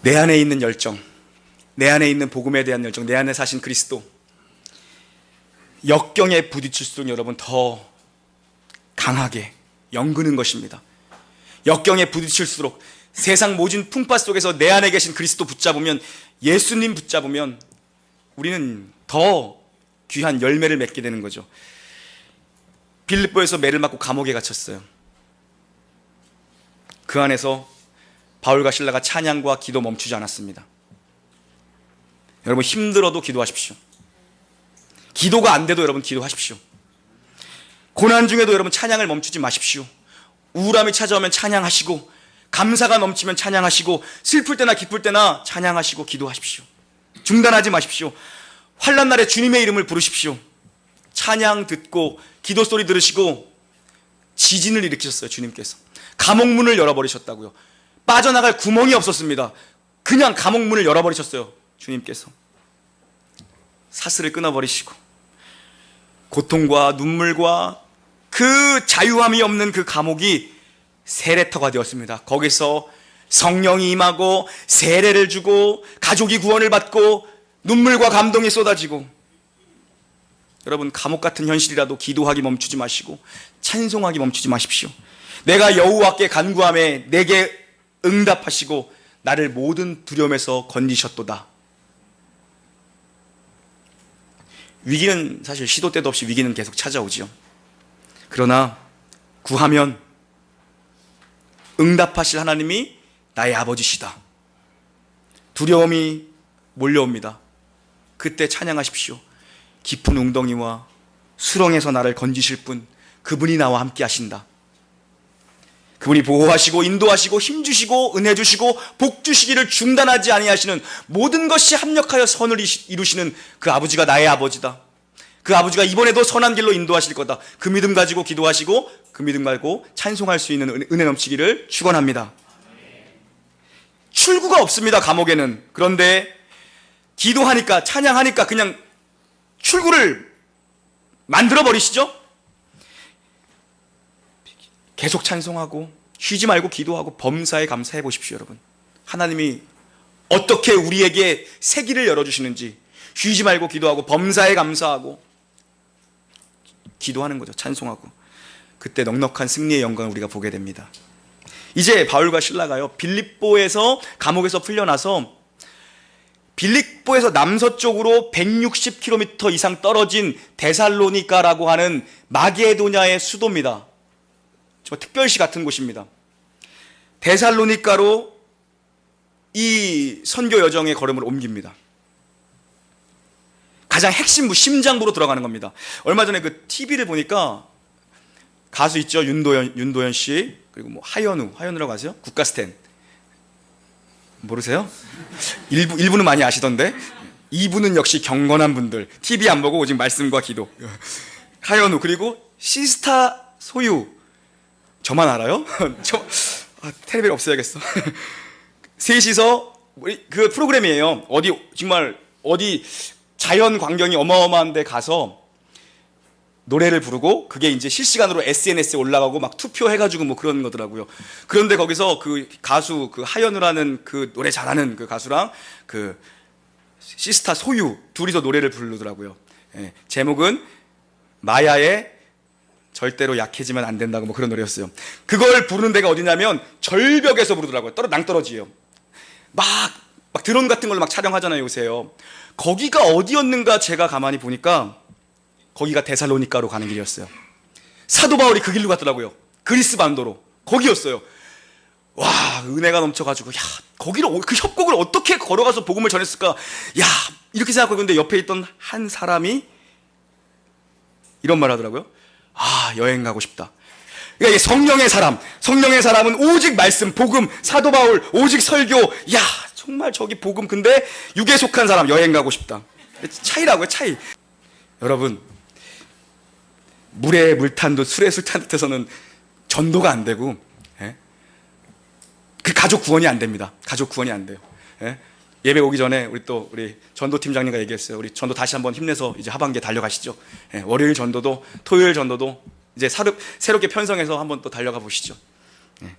내 안에 있는 열정, 내 안에 있는 복음에 대한 열정, 내 안에 사신 그리스도, 역경에 부딪힐수록 여러분 더 강하게 연그는 것입니다. 역경에 부딪힐수록 세상 모진 풍파 속에서 내 안에 계신 그리스도 붙잡으면, 예수님 붙잡으면 우리는 더 귀한 열매를 맺게 되는 거죠. 빌립보에서 매를 맞고 감옥에 갇혔어요. 그 안에서 바울과 실라가 찬양과 기도 멈추지 않았습니다. 여러분, 힘들어도 기도하십시오. 기도가 안 돼도 여러분 기도하십시오. 고난 중에도 여러분 찬양을 멈추지 마십시오. 우울함이 찾아오면 찬양하시고, 감사가 넘치면 찬양하시고, 슬플 때나 기쁠 때나 찬양하시고 기도하십시오. 중단하지 마십시오. 환난 날에 주님의 이름을 부르십시오. 찬양 듣고 기도 소리 들으시고 지진을 일으키셨어요. 주님께서 감옥문을 열어버리셨다고요. 빠져나갈 구멍이 없었습니다. 그냥 감옥문을 열어버리셨어요. 주님께서 사슬을 끊어버리시고 고통과 눈물과 그 자유함이 없는 그 감옥이 세례터가 되었습니다. 거기서 성령이 임하고 세례를 주고 가족이 구원을 받고 눈물과 감동이 쏟아지고, 여러분 감옥 같은 현실이라도 기도하기 멈추지 마시고 찬송하기 멈추지 마십시오. 내가 여호와께 간구하매 내게 응답하시고 나를 모든 두려움에서 건지셨도다. 위기는 사실 시도 때도 없이 위기는 계속 찾아오지요. 그러나 구하면 응답하실 하나님이 나의 아버지시다. 두려움이 몰려옵니다. 그때 찬양하십시오. 깊은 웅덩이와 수렁에서 나를 건지실 분, 그분이 나와 함께 하신다. 그분이 보호하시고 인도하시고 힘주시고 은혜 주시고 복 주시기를 중단하지 아니하시는, 모든 것이 합력하여 선을 이루시는 그 아버지가 나의 아버지다. 그 아버지가 이번에도 선한 길로 인도하실 거다. 그 믿음 가지고 기도하시고 그 믿음 가지고 찬송할 수 있는 은혜 넘치기를 축원합니다. 출구가 없습니다. 감옥에는. 그런데 기도하니까, 찬양하니까 그냥 출구를 만들어 버리시죠. 계속 찬송하고 쉬지 말고 기도하고 범사에 감사해 보십시오. 여러분, 하나님이 어떻게 우리에게 새 길을 열어주시는지 쉬지 말고 기도하고 범사에 감사하고 기도하는 거죠. 찬송하고. 그때 넉넉한 승리의 영광을 우리가 보게 됩니다. 이제 바울과 실라가요, 빌립보에서 감옥에서 풀려나서 빌립보에서 남서쪽으로 160km 이상 떨어진 데살로니가라고 하는 마게도냐의 수도입니다. 저 특별시 같은 곳입니다. 데살로니가로 이 선교 여정의 걸음을 옮깁니다. 가장 핵심부, 심장부로 들어가는 겁니다. 얼마 전에 그 TV를 보니까 가수 있죠? 윤도현 씨, 그리고 뭐 하현우라고 아세요? 국가스텐. 모르세요? 일부는 많이 아시던데 2부는 역시 경건한 분들, TV 안 보고 오직 말씀과 기도. 하현우, 그리고 시스타 소유. 저만 알아요? 텔레비전 없애야겠어. 셋이서 그 프로그램이에요. 정말 어디 자연 광경이 어마어마한 데 가서 노래를 부르고 그게 이제 실시간으로 SNS에 올라가고 막 투표해가지고 뭐 그런 거더라고요. 그런데 거기서 그 가수, 그 하현우라는 그 노래 잘하는 그 가수랑 그 시스타 소유 둘이서 노래를 부르더라고요. 예, 제목은 마야의 절대로 약해지면 안 된다고 뭐 그런 노래였어요. 그걸 부르는 데가 어디냐면 절벽에서 부르더라고요. 낭떠러지예요. 막 드론 같은 걸로 막 촬영하잖아요, 요새요. 거기가 어디였는가 제가 가만히 보니까 거기가 데살로니가로 가는 길이었어요. 사도 바울이 그 길로 갔더라고요. 그리스 반도로. 거기였어요. 와, 은혜가 넘쳐가지고, 야, 거기를, 그 협곡을 어떻게 걸어가서 복음을 전했을까? 야, 이렇게 생각하고 있는데 옆에 있던 한 사람이 이런 말 하더라고요. 아, 여행 가고 싶다. 그러니까 성령의 사람은 오직 말씀, 복음, 사도 바울, 오직 설교. 야, 정말 저기 복음. 근데 육에 속한 사람, 여행 가고 싶다. 차이라고요, 차이. 여러분, 물에 물탄 듯 술에 술탄 듯해서는 전도가 안 되고, 예? 그 가족 구원이 안 됩니다. 가족 구원이 안 돼요. 예? 예배 오기 전에 우리 전도팀장님과 얘기했어요. 우리 전도 다시 한번 힘내서 이제 하반기에 달려가시죠. 예, 월요일 전도도 토요일 전도도 이제 새롭게 편성해서 한번 또 달려가 보시죠. 예.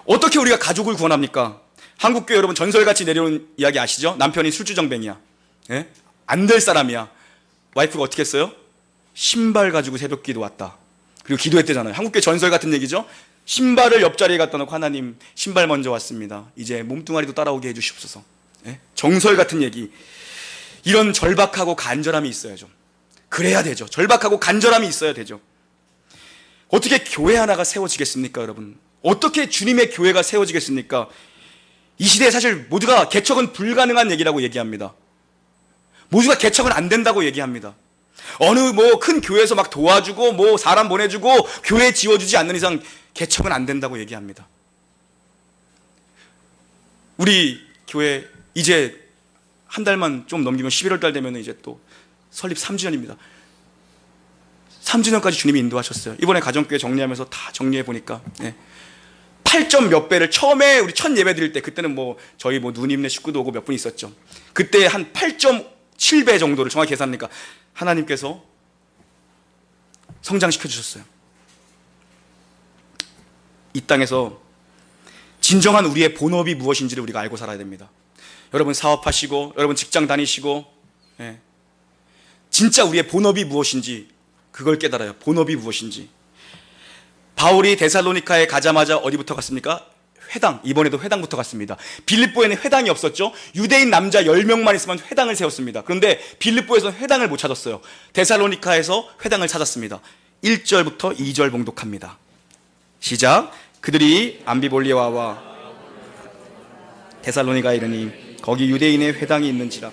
어떻게 우리가 가족을 구원합니까? 한국교회 여러분 전설같이 내려온 이야기 아시죠? 남편이 술주정뱅이야. 예? 안 될 사람이야. 와이프가 어떻게 했어요? 신발 가지고 새벽기도 왔다. 그리고 기도했대잖아요. 한국교회 전설 같은 얘기죠. 신발을 옆자리에 갖다 놓고 하나님 신발 먼저 왔습니다. 이제 몸뚱아리도 따라오게 해주시옵소서. 예? 정설 같은 얘기. 이런 절박하고 간절함이 있어야죠. 그래야 되죠. 절박하고 간절함이 있어야 되죠. 어떻게 교회 하나가 세워지겠습니까, 여러분? 어떻게 주님의 교회가 세워지겠습니까? 이 시대에 사실 모두가 개척은 불가능한 얘기라고 얘기합니다. 모두가 개척은 안 된다고 얘기합니다. 어느 뭐 큰 교회에서 막 도와주고 뭐 사람 보내주고 교회 지워주지 않는 이상 개척은 안 된다고 얘기합니다. 우리 교회 이제 한 달만 좀 넘기면 11월 달 되면 이제 또 설립 3주년입니다. 3주년까지 주님이 인도하셨어요. 이번에 가정교회 정리하면서 다 정리해 보니까 8점 몇 배를 처음에 우리 첫 예배 드릴 때 그때는 뭐 저희 뭐 누님네 식구도 오고 몇 분 있었죠. 그때 한 8.7배 정도를 정확히 계산하니까 하나님께서 성장시켜 주셨어요. 이 땅에서 진정한 우리의 본업이 무엇인지를 우리가 알고 살아야 됩니다. 여러분 사업하시고 여러분 직장 다니시고 진짜 우리의 본업이 무엇인지 그걸 깨달아요. 본업이 무엇인지. 바울이 데살로니카에 가자마자 어디부터 갔습니까? 회당. 이번에도 회당부터 갔습니다. 빌립보에는 회당이 없었죠. 유대인 남자 10명만 있으면 회당을 세웠습니다. 그런데 빌립보에서는 회당을 못 찾았어요. 데살로니카에서 회당을 찾았습니다. 1절부터 2절 봉독합니다. 시작. 그들이 암비볼리아와 데살로니가에 이르니 거기 유대인의 회당이 있는지라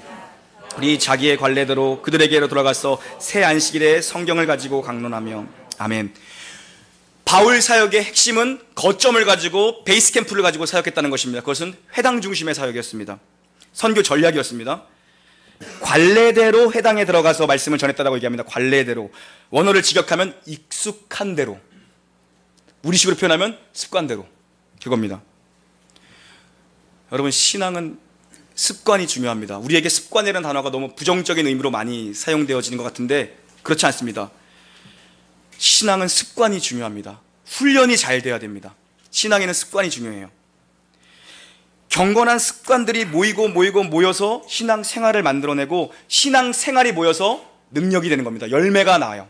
우리 자기의 관례대로 그들에게로 돌아가서 새 안식일에 성경을 가지고 강론하며. 아멘. 바울 사역의 핵심은 거점을 가지고 베이스 캠프를 가지고 사역했다는 것입니다. 그것은 회당 중심의 사역이었습니다. 선교 전략이었습니다. 관례대로 회당에 들어가서 말씀을 전했다고 얘기합니다. 관례대로. 원어를 직역하면 익숙한 대로, 우리식으로 표현하면 습관대로, 그겁니다. 여러분 신앙은 습관이 중요합니다. 우리에게 습관이라는 단어가 너무 부정적인 의미로 많이 사용되어지는 것 같은데 그렇지 않습니다. 신앙은 습관이 중요합니다. 훈련이 잘 돼야 됩니다. 신앙에는 습관이 중요해요. 경건한 습관들이 모여서 신앙 생활을 만들어내고 신앙 생활이 모여서 능력이 되는 겁니다. 열매가 나와요.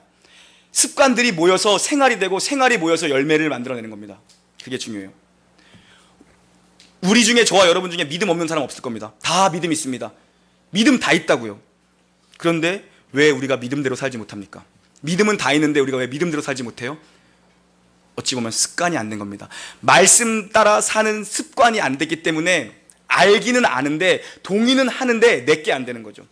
습관들이 모여서 생활이 되고 생활이 모여서 열매를 만들어내는 겁니다. 그게 중요해요. 우리 중에 저와 여러분 중에 믿음 없는 사람 없을 겁니다. 다 믿음 있습니다. 믿음 다 있다고요. 그런데 왜 우리가 믿음대로 살지 못합니까? 믿음은 다 있는데 우리가 왜 믿음대로 살지 못해요? 어찌 보면 습관이 안 된 겁니다. 말씀 따라 사는 습관이 안 됐기 때문에 알기는 아는데 동의는 하는데 내게 안 되는 거죠.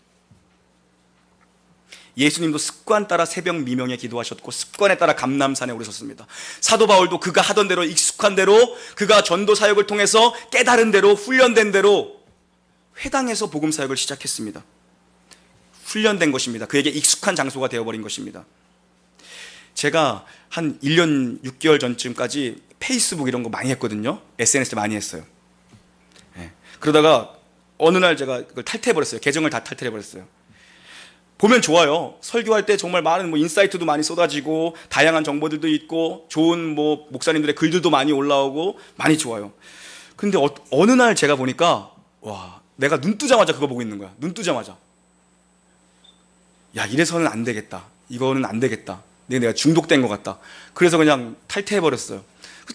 예수님도 습관 따라 새벽 미명에 기도하셨고 습관에 따라 감람산에 오르셨습니다. 사도 바울도 그가 하던 대로 익숙한 대로 그가 전도 사역을 통해서 깨달은 대로 훈련된 대로 회당에서 복음 사역을 시작했습니다. 훈련된 것입니다. 그에게 익숙한 장소가 되어버린 것입니다. 제가 한 1년 6개월 전쯤까지 페이스북 이런 거 많이 했거든요. SNS 많이 했어요. 그러다가 어느 날 제가 그걸 탈퇴해버렸어요. 계정을 다 탈퇴해버렸어요. 보면 좋아요. 설교할 때 정말 많은 인사이트도 많이 쏟아지고 다양한 정보들도 있고 좋은 목사님들의 글들도 많이 올라오고 많이 좋아요. 근데 어느 날 제가 보니까 와, 내가 눈 뜨자마자 그거 보고 있는 거야. 눈 뜨자마자. 야, 이래서는 안 되겠다. 이거는 안 되겠다. 내가 중독된 것 같다. 그래서 그냥 탈퇴해버렸어요.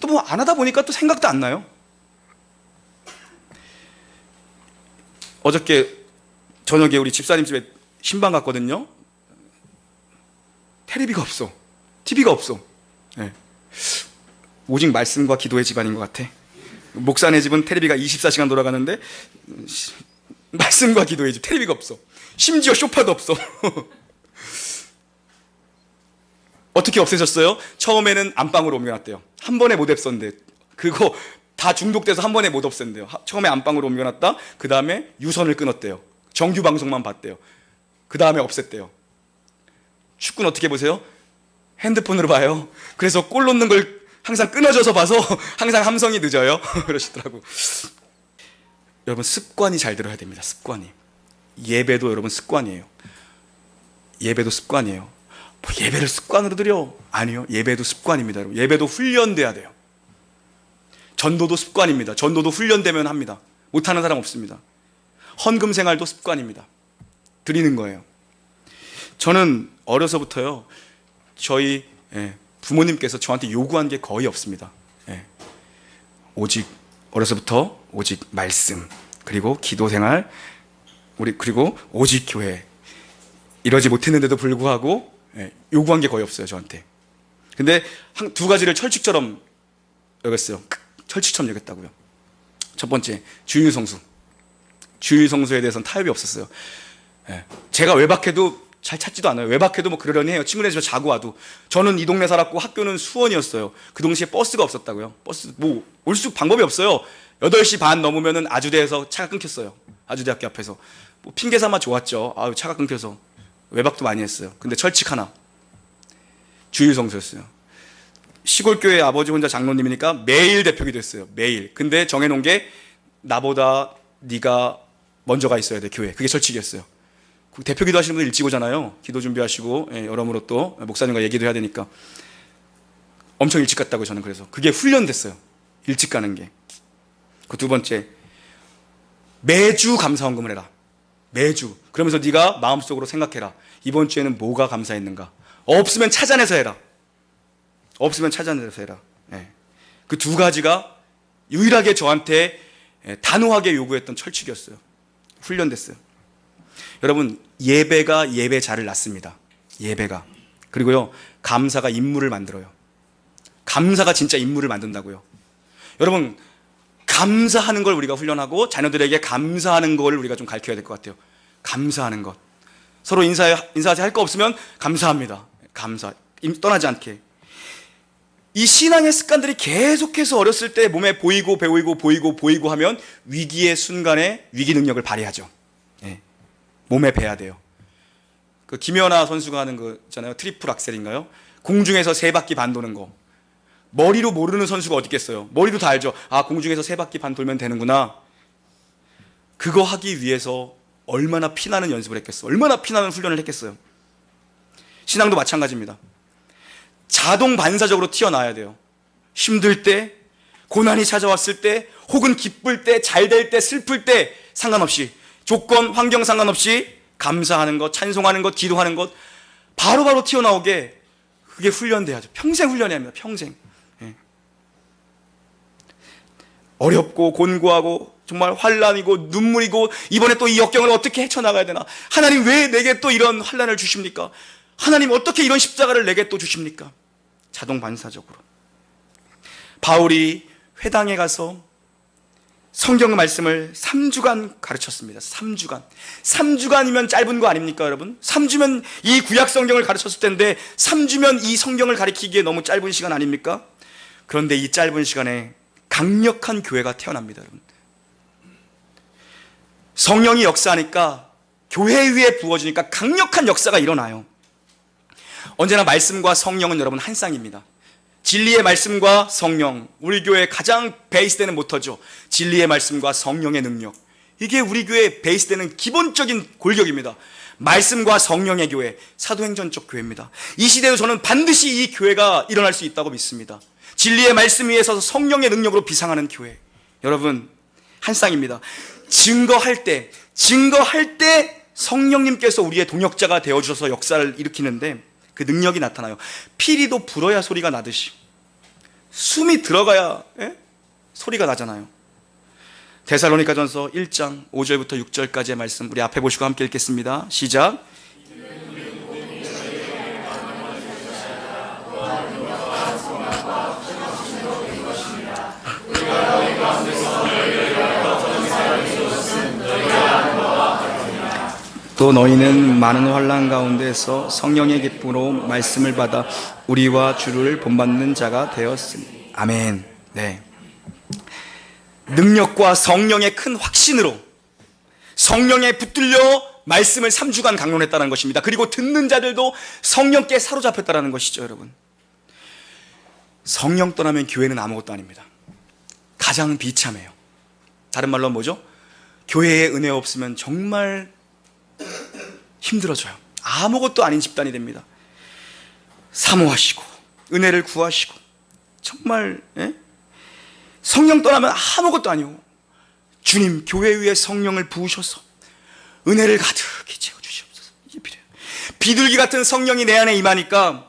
또 안 하다 보니까 또 생각도 안 나요. 어저께 저녁에 우리 집사님 집에 신방 갔거든요. 테레비가 없어. TV가 없어. 오직 말씀과 기도의 집안인 것 같아. 목사네 집은 테레비가 24시간 돌아가는데 말씀과 기도의 집, 테레비가 없어. 심지어 쇼파도 없어. 어떻게 없애셨어요? 처음에는 안방으로 옮겨놨대요. 한 번에 못 없앤대. 그거 다 중독돼서 한 번에 못 없앤대요. 처음에 안방으로 옮겨놨다. 그 다음에 유선을 끊었대요. 정규 방송만 봤대요. 그 다음에 없앴대요. 축구는 어떻게 보세요? 핸드폰으로 봐요. 그래서 골 넣는 걸 항상 끊어져서 봐서 항상 함성이 늦어요. 그러시더라고. 여러분 습관이 잘 들어야 됩니다. 습관이. 예배도 여러분 습관이에요. 예배도 습관이에요. 예배를 습관으로 드려? 아니요. 예배도 습관입니다. 여러분. 예배도 훈련돼야 돼요. 전도도 습관입니다. 전도도 훈련되면 합니다. 못하는 사람 없습니다. 헌금 생활도 습관입니다. 드리는 거예요. 저는 어려서부터요, 저희 부모님께서 저한테 요구한 게 거의 없습니다. 오직 어려서부터 오직 말씀, 그리고 기도 생활, 그리고 오직 교회, 이러지 못했는데도 불구하고 요구한 게 거의 없어요, 저한테. 근데 두 가지를 철칙처럼 여겼어요. 철칙처럼 여겼다고요. 첫 번째, 주일성수. 주일성수에 대해서는 타협이 없었어요. 제가 외박해도 잘 찾지도 않아요. 외박해도 뭐 그러려니 해요. 친구네 집에 자고 와도. 저는 이 동네 살았고 학교는 수원이었어요. 그 동시에 버스가 없었다고요. 버스 올 수 방법이 없어요. 8시 반 넘으면은 아주대에서 차가 끊겼어요. 아주대학교 앞에서. 뭐 핑계 삼아 좋았죠. 아유, 차가 끊겨서. 외박도 많이 했어요. 근데 철칙 하나, 주일성수였어요. 시골교회 아버지 혼자 장로님이니까 매일 대표기도 했어요. 매일. 근데 정해놓은 게 나보다 네가 먼저 가 있어야 돼, 교회. 그게 철칙이었어요. 대표기도 하시는 분들 일찍 오잖아요. 기도 준비하시고 여러모로 또 목사님과 얘기도 해야 되니까. 엄청 일찍 갔다고요. 저는. 그래서 그게 훈련됐어요. 일찍 가는 게. 그 두 번째, 매주 감사헌금을 해라. 매주. 그러면서 네가 마음속으로 생각해라. 이번 주에는 뭐가 감사했는가. 없으면 찾아내서 해라. 없으면 찾아내서 해라. 그 두 가지가 유일하게 저한테 단호하게 요구했던 철칙이었어요. 훈련됐어요. 여러분, 예배가 예배자를 낳습니다. 예배가. 그리고요, 감사가 인물을 만들어요. 감사가 진짜 인물을 만든다고요. 여러분, 감사하는 걸 우리가 훈련하고 자녀들에게 감사하는 걸 우리가 좀 가르쳐야 될 것 같아요. 감사하는 것. 서로 인사하지 할 거 없으면 감사합니다. 감사. 떠나지 않게. 이 신앙의 습관들이 계속해서 어렸을 때 몸에 보이고 하면 위기의 순간에 위기 능력을 발휘하죠. 몸에 배야 돼요. 그 김연아 선수가 하는 거 있잖아요. 트리플 악셀인가요? 공중에서 3바퀴 반 도는 거. 머리로 모르는 선수가 어디 있겠어요? 머리로 다 알죠. 아, 공중에서 3바퀴 반 돌면 되는구나. 그거 하기 위해서 얼마나 피나는 연습을 했겠어. 얼마나 피나는 훈련을 했겠어요. 신앙도 마찬가지입니다. 자동 반사적으로 튀어나와야 돼요. 힘들 때, 고난이 찾아왔을 때, 혹은 기쁠 때, 잘 될 때, 슬플 때 상관없이, 조건, 환경 상관없이 감사하는 것, 찬송하는 것, 기도하는 것 바로바로 튀어나오게, 그게 훈련돼야죠. 평생 훈련해야 합니다. 평생. 어렵고 곤고하고 정말 환난이고 눈물이고, 이번에 또 이 역경을 어떻게 헤쳐나가야 되나. 하나님, 왜 내게 또 이런 환난을 주십니까? 하나님, 어떻게 이런 십자가를 내게 또 주십니까? 자동 반사적으로. 바울이 회당에 가서 성경 말씀을 3주간 가르쳤습니다. 3주간. 3주간이면 짧은 거 아닙니까, 여러분? 3주면 이 구약 성경을 가르쳤을 텐데 3주면 이 성경을 가르치기에 너무 짧은 시간 아닙니까? 그런데 이 짧은 시간에 강력한 교회가 태어납니다, 여러분. 성령이 역사하니까, 교회 위에 부어지니까 강력한 역사가 일어나요. 언제나 말씀과 성령은 여러분 한 쌍입니다. 진리의 말씀과 성령, 우리 교회의 가장 베이스되는 모터죠. 진리의 말씀과 성령의 능력. 이게 우리 교회의 베이스되는 기본적인 골격입니다. 말씀과 성령의 교회, 사도행전적 교회입니다. 이 시대에도 저는 반드시 이 교회가 일어날 수 있다고 믿습니다. 진리의 말씀 위에 서서 성령의 능력으로 비상하는 교회. 여러분, 한 쌍입니다. 증거할 때 성령님께서 우리의 동역자가 되어주셔서 역사를 일으키는데 그 능력이 나타나요. 피리도 불어야 소리가 나듯이, 숨이 들어가야 소리가 나잖아요. 데살로니가전서 1장 5절부터 6절까지의 말씀 우리 앞에 보시고 함께 읽겠습니다. 시작. 또 너희는 많은 환난 가운데서 성령의 기쁨으로 말씀을 받아 우리와 주를 본받는 자가 되었으니. 아멘. 네. 능력과 성령의 큰 확신으로 성령에 붙들려 말씀을 3주간 강론했다는 것입니다. 그리고 듣는 자들도 성령께 사로잡혔다는 것이죠, 여러분. 성령 떠나면 교회는 아무것도 아닙니다. 가장 비참해요. 다른 말로 뭐죠? 교회에 은혜 없으면 정말 힘들어져요. 아무것도 아닌 집단이 됩니다. 사모하시고 은혜를 구하시고 정말 성령 떠나면 아무것도 아니고 주님, 교회 위에 성령을 부으셔서 은혜를 가득히 채워주시옵소서. 이게 필요해요. 비둘기 같은 성령이 내 안에 임하니까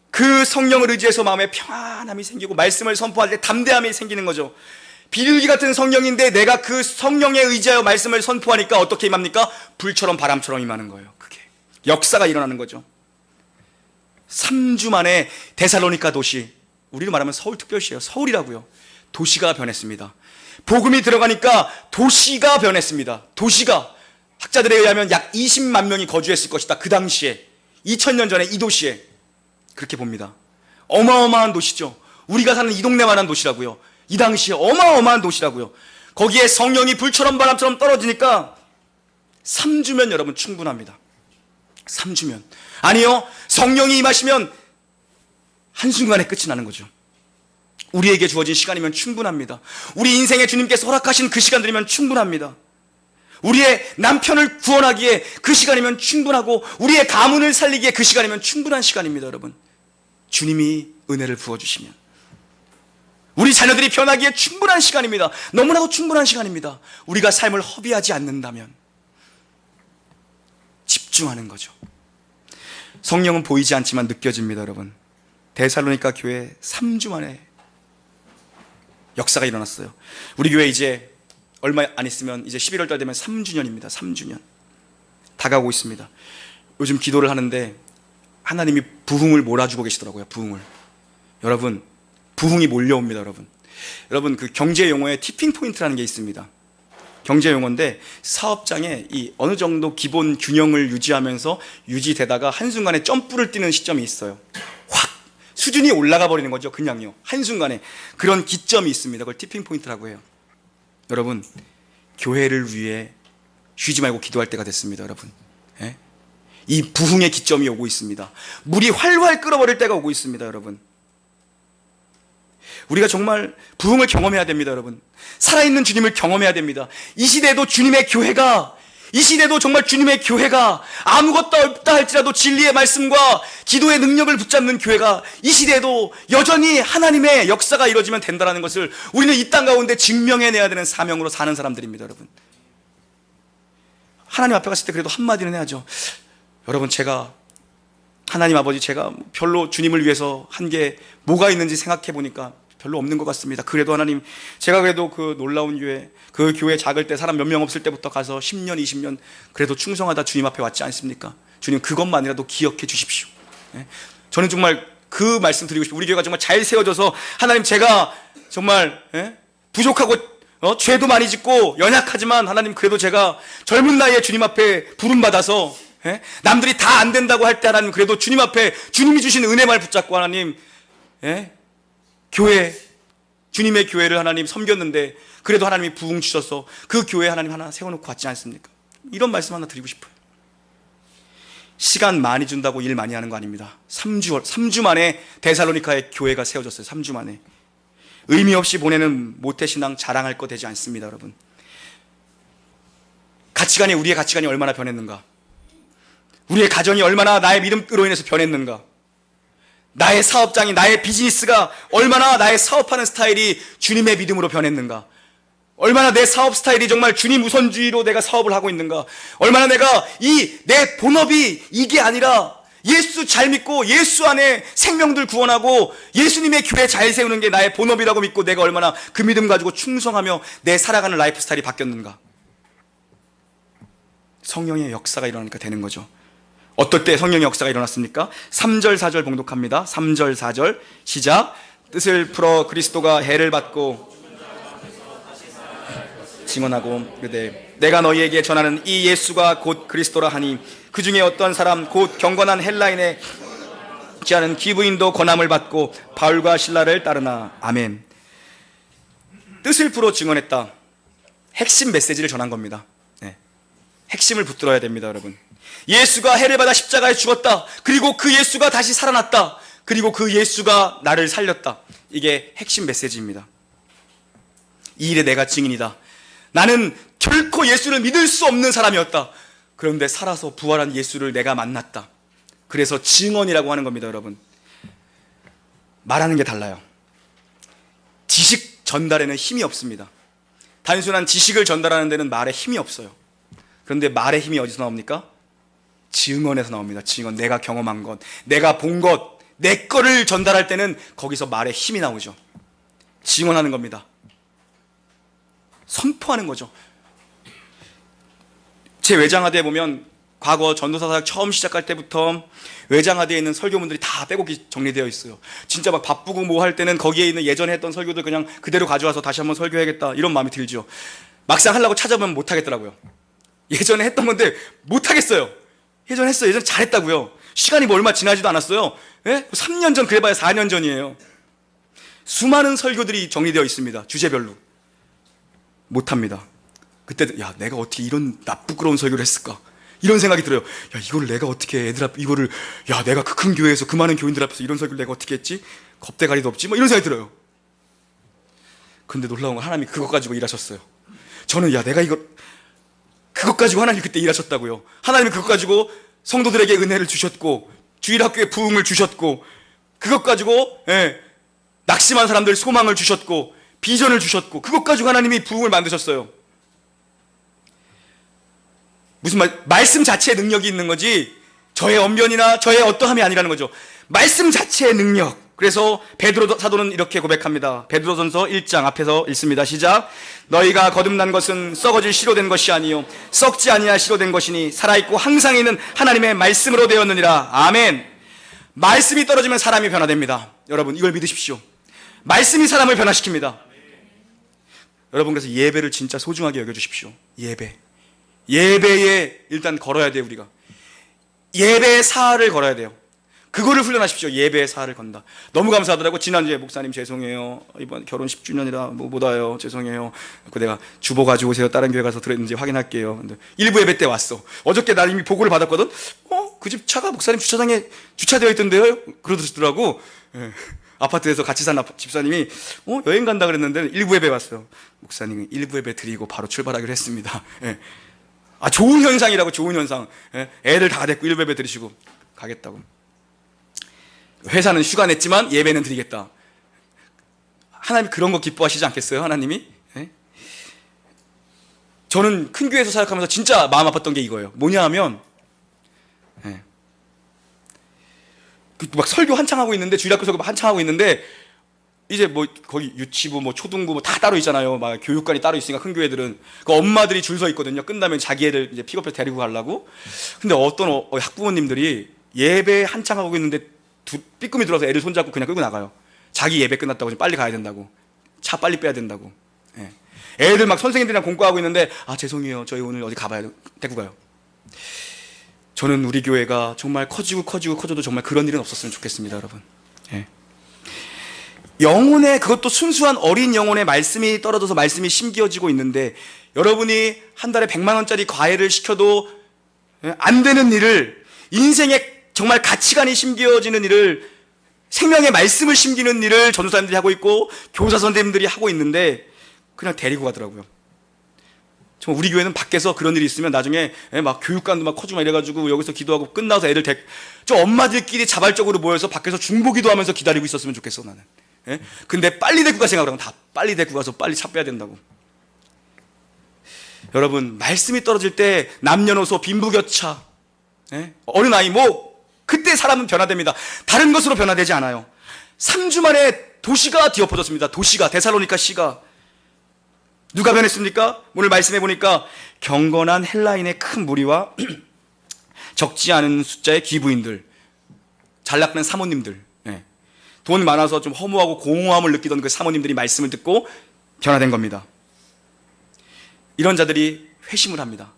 그 성령을 의지해서 마음에 평안함이 생기고 말씀을 선포할 때 담대함이 생기는 거죠. 비둘기 같은 성령인데 내가 그 성령에 의지하여 말씀을 선포하니까 어떻게 임합니까? 불처럼 바람처럼 임하는 거예요. 그게 역사가 일어나는 거죠. 3주 만에 데살로니가 도시, 우리로 말하면 서울특별시예요. 서울이라고요. 도시가 변했습니다. 복음이 들어가니까 도시가 변했습니다. 도시가, 학자들에 의하면 약 20만 명이 거주했을 것이다. 그 당시에 2000년 전에 이 도시에, 그렇게 봅니다. 어마어마한 도시죠. 우리가 사는 이 동네만한 도시라고요. 이 당시에 어마어마한 도시라고요. 거기에 성령이 불처럼 바람처럼 떨어지니까 3주면 여러분 충분합니다. 3주면. 아니요, 성령이 임하시면 한순간에 끝이 나는 거죠. 우리에게 주어진 시간이면 충분합니다. 우리 인생에 주님께서 허락하신 그 시간들이면 충분합니다. 우리의 남편을 구원하기에 그 시간이면 충분하고, 우리의 가문을 살리기에 그 시간이면 충분한 시간입니다. 여러분, 주님이 은혜를 부어주시면 우리 자녀들이 변하기에 충분한 시간입니다. 너무나도 충분한 시간입니다. 우리가 삶을 허비하지 않는다면 집중하는 거죠. 성령은 보이지 않지만 느껴집니다. 여러분, 데살로니가 교회 3주 만에 역사가 일어났어요. 우리 교회 이제 얼마 안 있으면 이제 11월 달 되면 3주년입니다. 3주년 다가오고 있습니다. 요즘 기도를 하는데 하나님이 부흥을 몰아주고 계시더라고요. 부흥을. 여러분, 부흥이 몰려옵니다. 여러분 그 경제 용어에 티핑 포인트라는 게 있습니다. 경제 용어인데 사업장에 이 어느 정도 기본 균형을 유지하면서 유지되다가 한순간에 점프를 뛰는 시점이 있어요. 확 수준이 올라가 버리는 거죠. 그냥요, 한순간에. 그런 기점이 있습니다. 그걸 티핑 포인트라고 해요. 여러분, 교회를 위해 쉬지 말고 기도할 때가 됐습니다. 여러분, 예? 이 부흥의 기점이 오고 있습니다. 물이 활활 끓어버릴 때가 오고 있습니다. 여러분, 우리가 정말 부흥을 경험해야 됩니다. 여러분, 살아있는 주님을 경험해야 됩니다. 이 시대에도 주님의 교회가, 이 시대도 정말 주님의 교회가 아무것도 없다 할지라도 진리의 말씀과 기도의 능력을 붙잡는 교회가 이 시대에도 여전히 하나님의 역사가 이루어지면 된다는 것을 우리는 이 땅 가운데 증명해내야 되는 사명으로 사는 사람들입니다. 여러분, 하나님 앞에 갔을 때 그래도 한마디는 해야죠. 여러분, 제가 하나님 아버지, 제가 별로 주님을 위해서 한 게 뭐가 있는지 생각해 보니까 별로 없는 것 같습니다. 그래도 하나님, 제가 그래도 그 놀라운 교회, 그 교회 작을 때 사람 몇 명 없을 때부터 가서 10년, 20년 그래도 충성하다 주님 앞에 왔지 않습니까? 주님, 그것만이라도 기억해 주십시오. 예? 저는 정말 그 말씀 드리고 싶어요. 우리 교회가 정말 잘 세워져서 하나님, 제가 정말 부족하고 죄도 많이 짓고 연약하지만 하나님, 그래도 제가 젊은 나이에 주님 앞에 부름받아서 남들이 다 안 된다고 할 때 하나님, 그래도 주님 앞에 주님이 주신 은혜만 붙잡고 하나님, 교회, 주님의 교회를 하나님 섬겼는데 그래도 하나님이 부흥 주셔서 그 교회 하나님 하나 세워놓고 왔지 않습니까? 이런 말씀 하나 드리고 싶어요. 시간 많이 준다고 일 많이 하는 거 아닙니다. 3주 만에 데살로니카의 교회가 세워졌어요. 3주 만에. 의미 없이 보내는 모태신앙 자랑할 거 되지 않습니다. 여러분, 가치관이, 우리의 가치관이 얼마나 변했는가, 우리의 가정이 얼마나 나의 믿음으로 인해서 변했는가, 나의 사업장이, 나의 비즈니스가 얼마나 나의 사업하는 스타일이 주님의 믿음으로 변했는가, 얼마나 내 사업 스타일이 정말 주님 우선주의로 내가 사업을 하고 있는가, 얼마나 내가 내 본업이 이게 아니라 예수 잘 믿고 예수 안에 생명들 구원하고 예수님의 교회 잘 세우는 게 나의 본업이라고 믿고 내가 얼마나 그 믿음 가지고 충성하며 내 살아가는 라이프 스타일이 바뀌었는가. 성령의 역사가 일어나니까 되는 거죠. 어떨 때 성령의 역사가 일어났습니까? 3절 4절 봉독합니다. 3절 4절 시작. 뜻을 풀어 그리스도가 해를 받고 증언하고 이르되 내가 너희에게 전하는 이 예수가 곧 그리스도라 하니 그 중에 어떤 사람 곧 경건한 헬라인의 지하는 기브인도 권함을 받고 바울과 실라를 따르나. 아멘. 뜻을 풀어 증언했다. 핵심 메시지를 전한 겁니다. 핵심을 붙들어야 됩니다. 여러분, 예수가 해를 받아 십자가에 죽었다. 그리고 그 예수가 다시 살아났다. 그리고 그 예수가 나를 살렸다. 이게 핵심 메시지입니다. 이 일에 내가 증인이다. 나는 결코 예수를 믿을 수 없는 사람이었다. 그런데 살아서 부활한 예수를 내가 만났다. 그래서 증언이라고 하는 겁니다. 여러분, 말하는 게 달라요. 지식 전달에는 힘이 없습니다. 단순한 지식을 전달하는 데는 말에 힘이 없어요. 그런데 말의 힘이 어디서 나옵니까? 증언에서 나옵니다. 증언, 내가 경험한 것, 내가 본 것, 내 거를 전달할 때는 거기서 말의 힘이 나오죠. 증언하는 겁니다. 선포하는 거죠. 제 외장하드에 보면 과거 전도사 사역 처음 시작할 때부터 외장하드에 있는 설교문들이 다 빼곡히 정리되어 있어요. 진짜 막 바쁘고 뭐 할 때는 거기에 있는 예전에 했던 설교들 그냥 그대로 가져와서 다시 한번 설교해야겠다 이런 마음이 들죠. 막상 하려고 찾아보면 못하겠더라고요. 예전에 했던 건데 못하겠어요. 예전에 했어요. 예전에 잘했다고요. 시간이 뭐 얼마 지나지도 않았어요. 예? 3년 전 그래봐야 4년 전이에요. 수많은 설교들이 정리되어 있습니다. 주제별로. 못합니다. 그때 야 내가 어떻게 이런 나쁘끄러운 설교를 했을까 이런 생각이 들어요. 야 이거를 내가 어떻게 애들 앞 이거를 야 내가 그 큰 교회에서 그 많은 교인들 앞에서 이런 설교를 내가 어떻게 했지? 겁대가리도 없지? 뭐 이런 생각이 들어요. 근데 놀라운 건 하나님이 그것 가지고 일하셨어요. 저는 야 내가 이거 그것 가지고 하나님이 그때 일하셨다고요. 하나님이 그것 가지고 성도들에게 은혜를 주셨고 주일학교에 부흥을 주셨고 그것 가지고 낙심한 사람들 소망을 주셨고 비전을 주셨고 그것 가지고 하나님이 부흥을 만드셨어요. 무슨 말씀 자체의 능력이 있는 거지 저의 언변이나 저의 어떠함이 아니라는 거죠. 말씀 자체의 능력. 그래서 베드로 사도는 이렇게 고백합니다. 베드로전서 1장 앞에서 읽습니다. 시작. 너희가 거듭난 것은 썩어질 씨로 된 것이 아니요 썩지 아니할 씨로 된 것이니 살아있고 항상 있는 하나님의 말씀으로 되었느니라. 아멘. 말씀이 떨어지면 사람이 변화됩니다. 여러분 이걸 믿으십시오. 말씀이 사람을 변화시킵니다. 여러분 그래서 예배를 진짜 소중하게 여겨주십시오. 예배에 일단 걸어야 돼요. 우리가 예배의 사활을 걸어야 돼요. 그거를 훈련하십시오. 예배의 사활을 건다. 너무 감사하더라고. 지난주에 목사님 죄송해요. 이번 결혼 10주년이라 못 와요. 죄송해요. 그 내가 주보 가지고 오세요. 다른 교회 가서 들었는지 확인할게요. 근데 일부 예배 때 왔어. 어저께 나 이미 보고를 받았거든. 그 집 차가 목사님 주차장에 주차되어 있던데요. 그러더라고. 아파트에서 같이 사는 집사님이 여행 간다 그랬는데 일부 예배 왔어요. 목사님 일부 예배 드리고 바로 출발하기로 했습니다. 좋은 현상이라고. 좋은 현상. 애들 다 데리고 일부 예배 드리시고 가겠다고. 회사는 휴가 냈지만 예배는 드리겠다. 하나님 그런 거 기뻐하시지 않겠어요? 하나님이? 저는 큰 교회에서 사역하면서 진짜 마음 아팠던 게 이거예요. 뭐냐 하면 막 설교 한창 하고 있는데 주일학교 설교 한창 하고 있는데 이제 뭐 거기 유치부 뭐 초등부 뭐 다 따로 있잖아요. 막 교육관이 따로 있으니까 큰 교회들은 그 엄마들이 줄 서 있거든요. 끝나면 자기 애들 이제 픽업해서 데리고 가려고. 근데 어떤 학부모님들이 예배 한창 하고 있는데 삐끔이 들어서 애를 손잡고 그냥 끌고 나가요. 자기 예배 끝났다고 지금 빨리 가야 된다고. 차 빨리 빼야 된다고. 애들 막 선생님들이랑 공부하고 있는데 죄송해요. 저희 오늘 어디 가봐야 돼. 데리고 가요. 저는 우리 교회가 정말 커져도 정말 그런 일은 없었으면 좋겠습니다. 여러분. 영혼의 그것도 순수한 어린 영혼의 말씀이 떨어져서 말씀이 심겨지고 있는데 여러분이 한 달에 100만 원짜리 과외를 시켜도 안 되는 일을 인생의 정말 가치관이 심겨지는 일을 생명의 말씀을 심기는 일을 전도사님들이 하고 있고 교사 선생님들이 하고 있는데 그냥 데리고 가더라고요. 정말 우리 교회는 밖에서 그런 일이 있으면 나중에 막 교육관도 막 커지고 이래가지고 여기서 기도하고 끝나서 애들 저 엄마들끼리 자발적으로 모여서 밖에서 중보기도 하면서 기다리고 있었으면 좋겠어 나는. 근데 빨리 데리고 가 생각을 하면 다 빨리 데리고 가서 빨리 차 빼야 된다고. 여러분 말씀이 떨어질 때 남녀노소 빈부격차 어린 아이 그때 사람은 변화됩니다. 다른 것으로 변화되지 않아요. 3주 만에 도시가 뒤엎어졌습니다. 도시가 데살로니가 시가 누가 변했습니까? 오늘 말씀해 보니까 경건한 헬라인의 큰 무리와 적지 않은 숫자의 귀부인들, 잘나가는 사모님들, 돈 많아서 좀 허무하고 공허함을 느끼던 그 사모님들이 말씀을 듣고 변화된 겁니다. 이런 자들이 회심을 합니다.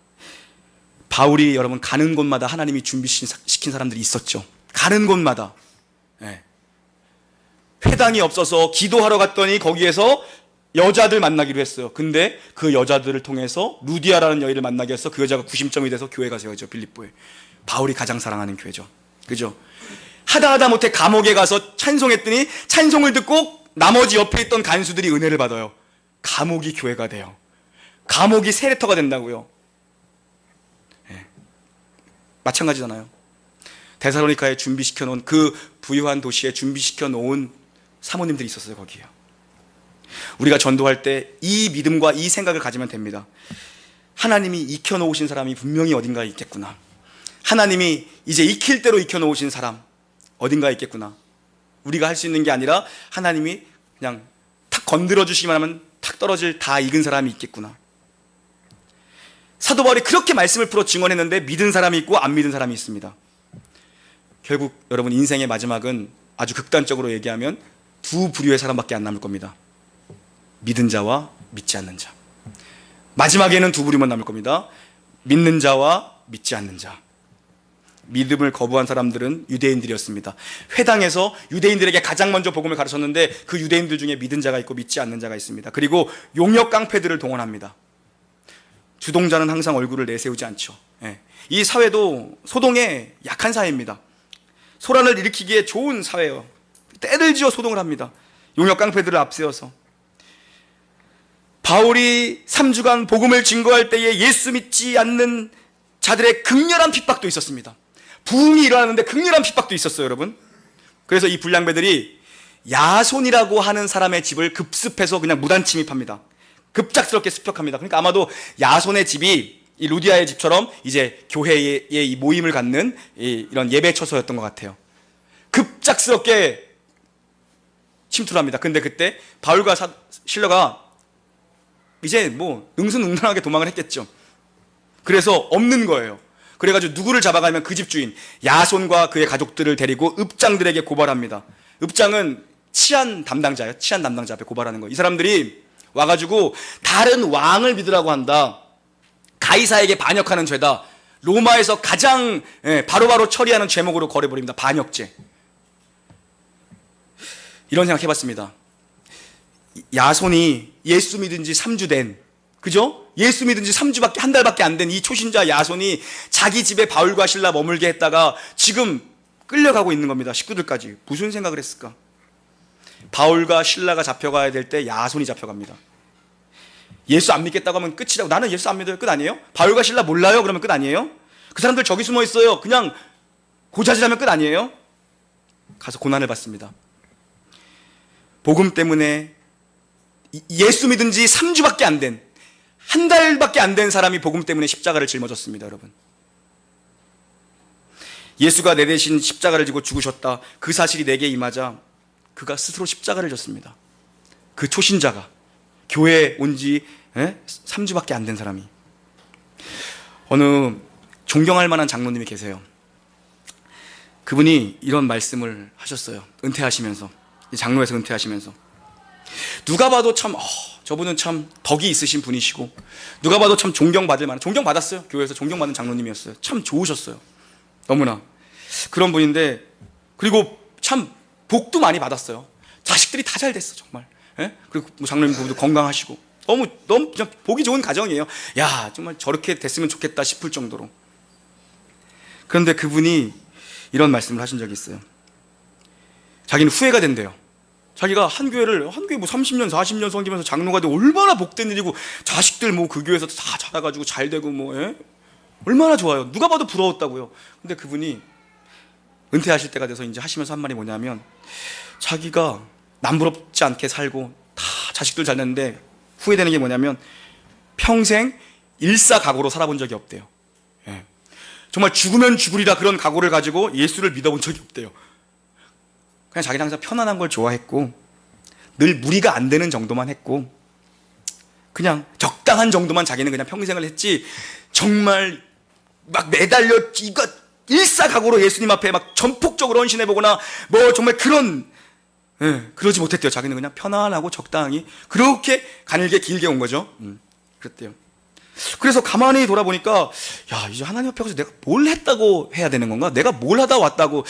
바울이 여러분 가는 곳마다 하나님이 준비시킨 사람들이 있었죠. 가는 곳마다. 회당이 없어서 기도하러 갔더니 거기에서 여자들 만나기로 했어요. 근데 그 여자들을 통해서 루디아라는 여인을 만나게 해서 그 여자가 구심점이 돼서 교회가 세워져. 빌립보에. 바울이 가장 사랑하는 교회죠. 그죠? 하다 못해 감옥에 가서 찬송했더니 찬송을 듣고 나머지 옆에 있던 간수들이 은혜를 받아요. 감옥이 교회가 돼요. 감옥이 세례터가 된다고요. 마찬가지잖아요. 데살로니카에 준비시켜 놓은 그 부유한 도시에 준비시켜 놓은 사모님들이 있었어요. 거기에요. 우리가 전도할 때 이 믿음과 이 생각을 가지면 됩니다. 하나님이 익혀놓으신 사람이 분명히 어딘가에 있겠구나. 하나님이 이제 익힐 대로 익혀놓으신 사람 어딘가에 있겠구나. 우리가 할 수 있는 게 아니라 하나님이 그냥 탁 건드려 주시기만 하면 탁 떨어질 다 익은 사람이 있겠구나. 사도 바울이 그렇게 말씀을 풀어 증언했는데 믿은 사람이 있고 안 믿은 사람이 있습니다. 결국 여러분 인생의 마지막은 아주 극단적으로 얘기하면 두 부류의 사람밖에 안 남을 겁니다. 믿은 자와 믿지 않는 자. 마지막에는 두 부류만 남을 겁니다. 믿는 자와 믿지 않는 자. 믿음을 거부한 사람들은 유대인들이었습니다. 회당에서 유대인들에게 가장 먼저 복음을 가르쳤는데 그 유대인들 중에 믿은 자가 있고 믿지 않는 자가 있습니다. 그리고 용역 깡패들을 동원합니다. 주동자는 항상 얼굴을 내세우지 않죠. 이 사회도 소동에 약한 사회입니다. 소란을 일으키기에 좋은 사회예요. 때를 지어 소동을 합니다. 용역 깡패들을 앞세워서. 바울이 3주간 복음을 증거할 때에 예수 믿지 않는 자들의 극렬한 핍박도 있었습니다. 부흥이 일어나는데 극렬한 핍박도 있었어요, 여러분. 그래서 이 불량배들이 야손이라고 하는 사람의 집을 급습해서 그냥 무단 침입합니다. 급작스럽게 습격합니다. 그러니까 아마도 야손의 집이 이 루디아의 집처럼 이제 교회의 이 모임을 갖는 이런 예배 처소였던 것 같아요. 급작스럽게 침투를 합니다. 근데 그때 바울과 실라가 이제 뭐 능수능란하게 도망을 했겠죠. 그래서 없는 거예요. 그래가지고 누구를 잡아가면 그 집주인 야손과 그의 가족들을 데리고 읍장들에게 고발합니다. 읍장은 치안 담당자예요. 치안 담당자 앞에 고발하는 거예요. 이 사람들이 와가지고 다른 왕을 믿으라고 한다. 가이사에게 반역하는 죄다. 로마에서 가장 바로바로 처리하는 죄목으로 거래버립니다. 반역죄. 이런 생각 해봤습니다. 야손이 예수 믿은 지 3주 된, 그죠? 예수 믿은 지 3주밖에, 한 달밖에 안 된 이 초신자 야손이 자기 집에 바울과 실라 머물게 했다가 지금 끌려가고 있는 겁니다. 식구들까지. 무슨 생각을 했을까? 바울과 실라가 잡혀가야 될 때 야손이 잡혀갑니다. 예수 안 믿겠다고 하면 끝이라고. 나는 예수 안 믿어요. 끝 아니에요? 바울과 실라 몰라요? 그러면 끝 아니에요? 그 사람들 저기 숨어 있어요. 그냥 고자질하면 끝 아니에요? 가서 고난을 받습니다. 복음 때문에 예수 믿은 지 3주밖에 안 된, 한 달밖에 안 된 사람이 복음 때문에 십자가를 짊어졌습니다, 여러분. 예수가 내 대신 십자가를 지고 죽으셨다. 그 사실이 내게 임하자 그가 스스로 십자가를 졌습니다. 그 초신자가, 교회에 온 지 3주밖에 안 된 사람이. 어느 존경할 만한 장로님이 계세요. 그분이 이런 말씀을 하셨어요. 은퇴하시면서, 장로에서 은퇴하시면서. 누가 봐도 참 저분은 참 덕이 있으신 분이시고 누가 봐도 참 존경받을 만한, 존경받았어요. 교회에서 존경받는 장로님이었어요. 참 좋으셨어요. 너무나 그런 분인데, 그리고 참 복도 많이 받았어요. 자식들이 다 잘 됐어, 정말. 그리고 장로님 부부도 건강하시고 너무 그냥 보기 좋은 가정이에요. 야, 정말 저렇게 됐으면 좋겠다 싶을 정도로. 그런데 그분이 이런 말씀을 하신 적이 있어요. 자기는 후회가 된대요. 자기가 한 교회 뭐 30년, 40년 섬기면서 장로가 되고 얼마나 복된 일이고, 자식들 뭐 그 교회에서 다 자라가지고 잘 되고 얼마나 좋아요. 누가 봐도 부러웠다고요. 근데 그분이 은퇴하실 때가 돼서 이제 하시면서 한 말이 뭐냐면, 자기가 남부럽지 않게 살고 다 자식들 잘 됐는데 후회되는 게 뭐냐면 평생 일사각오로 살아본 적이 없대요. 정말 죽으면 죽으리라 그런 각오를 가지고 예수를 믿어본 적이 없대요. 그냥 자기는 항상 편안한 걸 좋아했고 늘 무리가 안 되는 정도만 했고 그냥 적당한 정도만 자기는 그냥 평생을 했지, 정말 막 매달려 이거 일사각오로 예수님 앞에 막 전폭적으로 헌신해보거나 뭐 정말 그러지 못했대요. 자기는 그냥 편안하고 적당히 그렇게 가늘게 길게 온 거죠. 그랬대요. 그래서 가만히 돌아보니까, 야, 이제 하나님 앞에 가서 내가 뭘 했다고 해야 되는 건가? 내가 뭘 하다 왔다고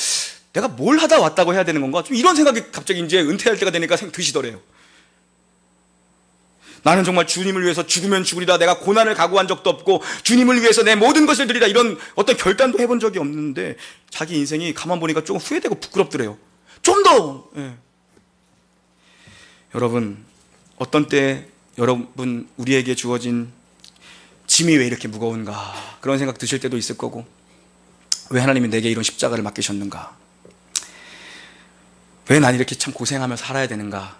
해야 되는 건가? 좀 이런 생각이 갑자기 이제 은퇴할 때가 되니까 드시더래요. 나는 정말 주님을 위해서 죽으면 죽으리라, 내가 고난을 각오한 적도 없고 주님을 위해서 내 모든 것을 드리라, 이런 어떤 결단도 해본 적이 없는데 자기 인생이 가만 보니까 조금 후회되고 부끄럽더래요. 좀 더. 여러분, 어떤 때 여러분 우리에게 주어진 짐이 왜 이렇게 무거운가, 그런 생각 드실 때도 있을 거고, 왜 하나님이 내게 이런 십자가를 맡기셨는가, 왜 난 이렇게 참 고생하며 살아야 되는가,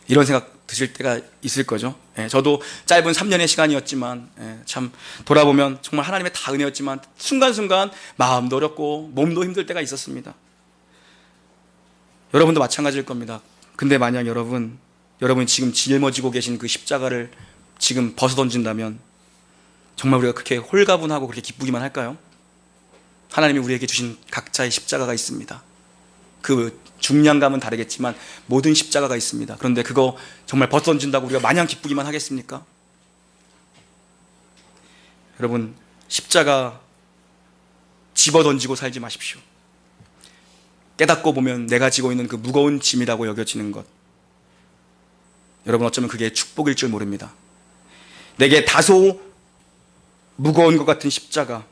이런 생각 드실 때가 있을 거죠. 저도 짧은 3년의 시간이었지만 참 돌아보면 정말 하나님의 다 은혜였지만 순간순간 마음도 어렵고 몸도 힘들 때가 있었습니다. 여러분도 마찬가지일 겁니다. 근데 만약 여러분이 지금 짊어지고 계신 그 십자가를 지금 벗어던진다면 정말 우리가 그렇게 홀가분하고 그렇게 기쁘기만 할까요? 하나님이 우리에게 주신 각자의 십자가가 있습니다. 그 중량감은 다르겠지만 모든 십자가가 있습니다. 그런데 그거 정말 벗어던진다고 우리가 마냥 기쁘기만 하겠습니까? 여러분, 십자가 집어던지고 살지 마십시오. 깨닫고 보면 내가 지고 있는 그 무거운 짐이라고 여겨지는 것, 여러분 어쩌면 그게 축복일 줄 모릅니다. 내게 다소 무거운 것 같은 십자가,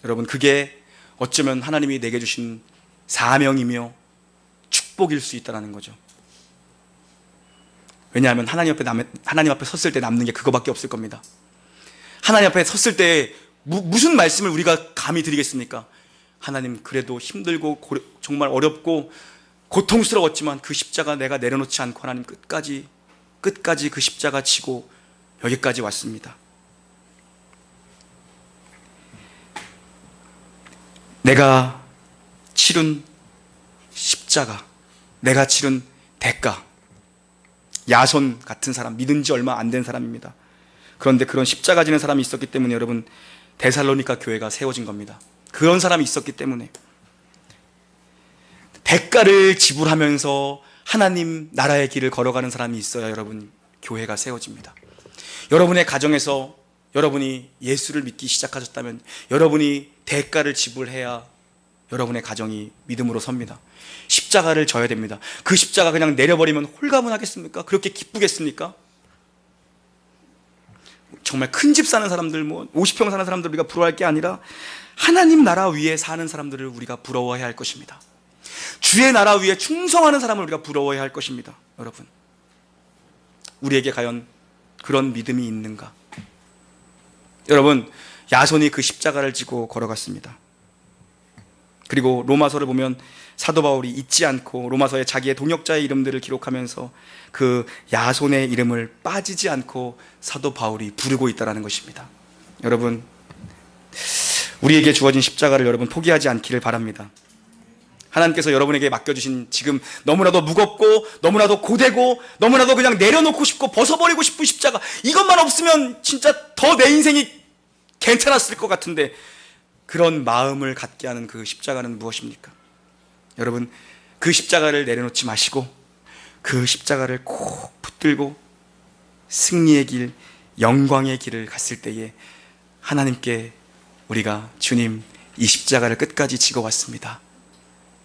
여러분 그게 어쩌면 하나님이 내게 주신 사명이며 축복일 수 있다는 거죠. 왜냐하면 하나님 앞에 섰을 때 남는 게 그거밖에 없을 겁니다. 하나님 앞에 섰을 때 무슨 말씀을 우리가 감히 드리겠습니까? 하나님, 그래도 힘들고 정말 어렵고 고통스러웠지만 그 십자가 내가 내려놓지 않고 하나님 끝까지 그 십자가 지고 여기까지 왔습니다. 내가 치른 십자가, 내가 치른 대가, 야손 같은 사람, 믿은 지 얼마 안 된 사람입니다. 그런데 그런 십자가 지는 사람이 있었기 때문에 여러분 데살로니가 교회가 세워진 겁니다. 그런 사람이 있었기 때문에 대가를 지불하면서 하나님 나라의 길을 걸어가는 사람이 있어야 여러분 교회가 세워집니다. 여러분의 가정에서 여러분이 예수를 믿기 시작하셨다면 여러분이 대가를 지불해야 여러분의 가정이 믿음으로 섭니다. 십자가를 져야 됩니다. 그 십자가 그냥 내려버리면 홀가분하겠습니까? 그렇게 기쁘겠습니까? 정말 큰 집 사는 사람들, 50평 사는 사람들 우리가 부러워할 게 아니라 하나님 나라 위에 사는 사람들을 우리가 부러워해야 할 것입니다. 주의 나라 위에 충성하는 사람을 우리가 부러워해야 할 것입니다. 여러분, 우리에게 과연 그런 믿음이 있는가? 여러분, 야손이 그 십자가를 지고 걸어갔습니다. 그리고 로마서를 보면 사도 바울이 잊지 않고 로마서에 자기의 동역자의 이름들을 기록하면서 그 야손의 이름을 빠지지 않고 사도 바울이 부르고 있다는 것입니다. 여러분, 우리에게 주어진 십자가를 여러분 포기하지 않기를 바랍니다. 하나님께서 여러분에게 맡겨주신 지금 너무나도 무겁고 너무나도 고되고 너무나도 그냥 내려놓고 싶고 벗어버리고 싶은 십자가, 이것만 없으면 진짜 더 내 인생이 괜찮았을 것 같은데 그런 마음을 갖게 하는 그 십자가는 무엇입니까? 여러분, 그 십자가를 내려놓지 마시고 그 십자가를 꼭 붙들고 승리의 길, 영광의 길을 갔을 때에 하나님께 우리가 주님, 이 십자가를 끝까지 지고 왔습니다.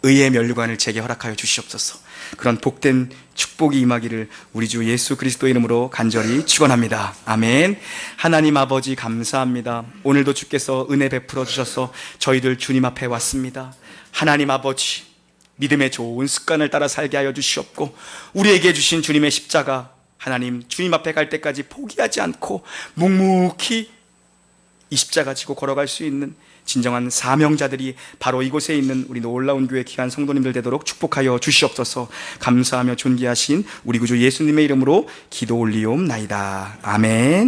의의 면류관을 제게 허락하여 주시옵소서. 그런 복된 축복이 임하기를 우리 주 예수 그리스도의 이름으로 간절히 축원합니다. 아멘. 하나님 아버지 감사합니다. 오늘도 주께서 은혜 베풀어 주셔서 저희들 주님 앞에 왔습니다. 하나님 아버지, 믿음의 좋은 습관을 따라 살게 하여 주시옵고 우리에게 주신 주님의 십자가, 하나님 주님 앞에 갈 때까지 포기하지 않고 묵묵히 이 십자가 지고 걸어갈 수 있는 진정한 사명자들이 바로 이곳에 있는 우리 놀라운 교회 귀한 성도님들 되도록 축복하여 주시옵소서. 감사하며 존귀하신 우리 구주 예수님의 이름으로 기도 올리옵나이다. 아멘.